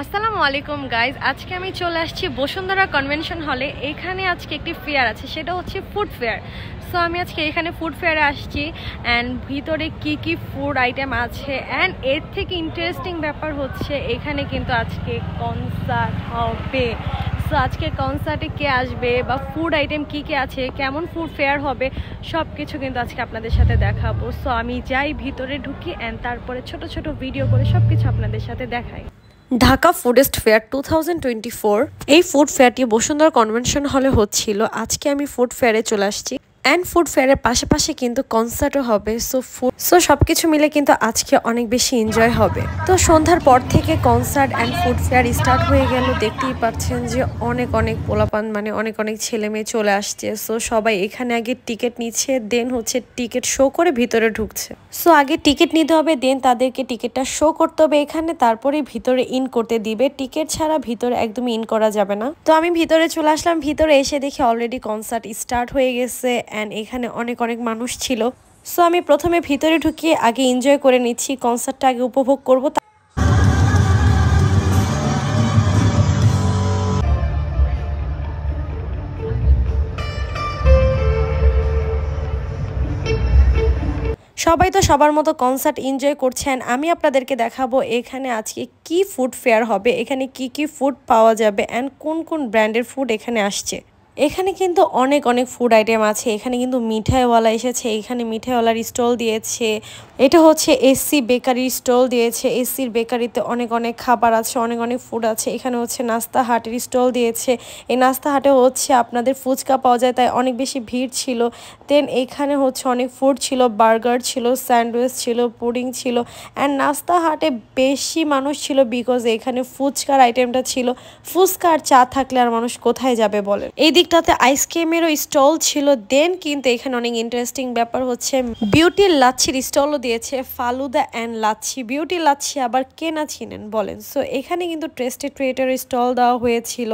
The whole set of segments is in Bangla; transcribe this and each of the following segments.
আসসালামু আলাইকুম গাইজ, আজকে আমি চলে আসছি বসুন্ধরা কনভেনশন হলে। এখানে আজকে একটি ফেয়ার আছে, সেটা হচ্ছে ফুড ফেয়ার। সো আমি আজকে এখানে ফুড ফেয়ারে আসছি অ্যান্ড ভিতরে কি ফুড আইটেম আছে অ্যান্ড এর থেকে ইন্টারেস্টিং ব্যাপার হচ্ছে এখানে কিন্তু আজকে কনসার্ট হবে। সো আজকে কনসার্টে কে আসবে বা ফুড আইটেম কি আছে, কেমন ফুড ফেয়ার হবে, সব কিছু কিন্তু আজকে আপনাদের সাথে দেখাবো। সো আমি যাই ভিতরে ঢুকি অ্যান্ড তারপরে ছোট ছোট ভিডিও করে সব কিছু আপনাদের সাথে দেখাই। ঢাকা ফুডেস্ট ফেয়ার 2024 এই ফুড ফেয়ারটি বসুন্ধরা কনভেনশন হলে হচ্ছিল। আজকে আমি ফুড ফেয়ারে চলে আসছি অ্যান্ড ফুড ফেয়ারের পাশাপাশি কিন্তু কনসার্টও হবে। সো সবকিছু মিলে কিন্তু আজকে অনেক বেশি এনজয় হবে। তো সন্ধ্যার পর থেকে concert and food fair start হয়ে গেল। দেখতেই পাচ্ছেন যে অনেক পোলাপান মানে অনেক ছেলে মেয়ে চলে আসছে। সো সবাই এখানে আগে টিকিট নিচ্ছে, দেন হচ্ছে টিকিট শো করে ভিতরে ঢুকছে। সো আগে টিকিট নিতে হবে, দেন তাদেরকে টিকিটটা শো করতে হবে এখানে, তারপরে ভিতরে ইন করতে দিবে। টিকিট ছাড়া ভিতরে একদমই ইন করা যাবে না। তো আমি ভিতরে চলে আসলাম। ভিতরে এসে দেখি অলরেডি কনসার্ট স্টার্ট হয়ে গেছে অ্যান্ড এখানে অনেক মানুষ ছিল। সো আমি প্রথমে ভিতরে ঢুকিয়ে আগে এনজয় করে নিচ্ছি, কনসার্টটা আগে উপভোগ করব। সবাই তো সবার মতো কনসার্ট এনজয় করছেন। আমি আপনাদেরকে দেখাবো এখানে আজকে কি ফুড ফেয়ার হবে, এখানে কি ফুড পাওয়া যাবে অ্যান্ড কোন ব্র্যান্ডের ফুড এখানে আসছে। এখানে কিন্তু অনেক ফুড আইটেম আছে। এখানে কিন্তু মিঠাইওয়ালা এসেছে, এখানে মিঠাইওয়ালার স্টল দিয়েছে। এটা হচ্ছে এসসি বেকারির স্টল দিয়েছে। এসসির বেকারিতে অনেক খাবার আছে, অনেক ফুড আছে। এখানে হচ্ছে নাস্তা হাটের স্টল দিয়েছে। এই নাস্তা হাটে হচ্ছে আপনাদের ফুচকা পাওয়া যায়, তাই অনেক বেশি ভিড় ছিল। দেন এখানে হচ্ছে অনেক ফুড ছিল, বার্গার ছিল, স্যান্ডউইচ ছিল, পুডিং ছিল অ্যান্ড নাস্তা হাটে বেশি মানুষ ছিল বিকজ এখানে ফুচকার আইটেমটা ছিল। ফুচকা আর চা থাকলে আর মানুষ কোথায় যাবে বলেন। এই দিকটাতে আইসক্রিমেরও স্টল ছিল। দেন কিন্তু এখানে অনেক ইন্টারেস্টিং ব্যাপার হচ্ছে বিউটির লাচ্ছির স্টলও দিয়েছে, ফালুদা অ্যান্ড লাচ্ছি। বিউটি লাচ্ছি আবার কে না চিনেন বলেন। সো এখানে কিন্তু টেস্টি ট্রিটের স্টল দেওয়া হয়েছিল।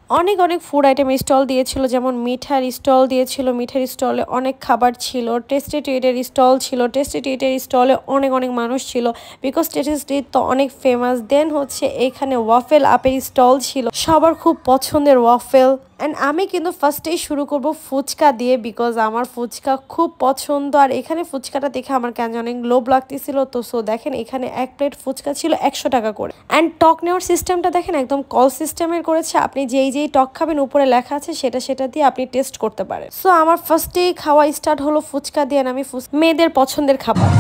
অনেক ফুড আইটেম স্টল দিয়েছিল, যেমন মিঠার স্টল দিয়েছিল। মিঠার স্টলে অনেক খাবার ছিল। টেস্টি ট্রিটের স্টল ছিল। টেস্টি ট্রিটের স্টলে অনেক মানুষ ছিল বিকজ টেস্টি ট্রিট তো অনেক ফেমাস। দেন হচ্ছে এখানে ওয়াফেল আপের স্টল ছিল, সবার খুব পছন্দের ওয়াফেল। অ্যান্ড আমি কিন্তু ফার্স্টেই শুরু করব ফুচকা দিয়ে বিকজ আমার ফুচকা খুব পছন্দ। আর এখানে ফুচকাটা দেখে আমার কেন অনেক লোভ লাগতেছিল। তো সো দেখেন এখানে এক প্লেট ফুচকা ছিল 100 টাকা করে। অ্যান্ড টক নেওয়ার সিস্টেমটা দেখেন একদম কল সিস্টেমের করেছে। আপনি যেই টক খাবেন উপরে লেখা আছে সেটা দিয়ে আপনি টেস্ট করতে পারেন। সো আমার ফার্স্টেই খাওয়া স্টার্ট হলো ফুচকা দিয়ে। আমি মেয়েদের পছন্দের খাবার।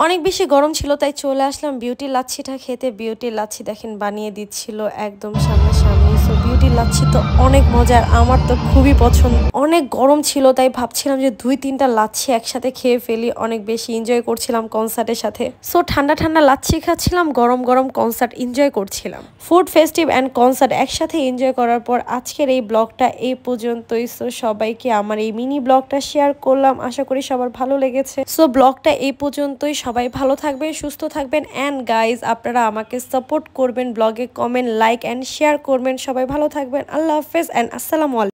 অনেক বেশি গরম ছিল, তাই চলে আসলাম বিউটি লাচ্ছিটা খেতে। বিউটি লাচ্ছি দেখেন বানিয়ে দিচ্ছিল একদম সামনাসামনি। সো বিউটি লাচ্ছি তো অনেক মজার, আমার তো খুবই পছন্দ। অনেক গরম ছিল, তাই ভাবছিলাম যে 2-3টা লাচ্ছি একসাথে খেয়ে ফেলি। অনেক বেশি এনজয় করছিলাম কনসার্টের সাথে। সো ঠান্ডা লাচ্ছি খাচ্ছিলাম, গরম কনসার্ট এনজয় করছিলাম। ফুড ফেস্টিভ অ্যান্ড কনসার্ট একসাথে এনজয় করার পর আজকের এই ব্লগটা এই পর্যন্তই। সো সবাইকে আমার এই মিনি ব্লগটা শেয়ার করলাম, আশা করি সবার ভালো লেগেছে। সো ব্লগটা এই পর্যন্তই। সবাই ভালো থাকবেন, সুস্থ থাকবেন অ্যান্ড গাইজ আপনারা আমাকে সাপোর্ট করবেন, ব্লগে কমেন্ট, লাইক অ্যান্ড শেয়ার করবেন। সবাই ভালো থাকবেন। আল্লাহ হাফেজ অ্যান্ড আসসালামু আলাইকুম।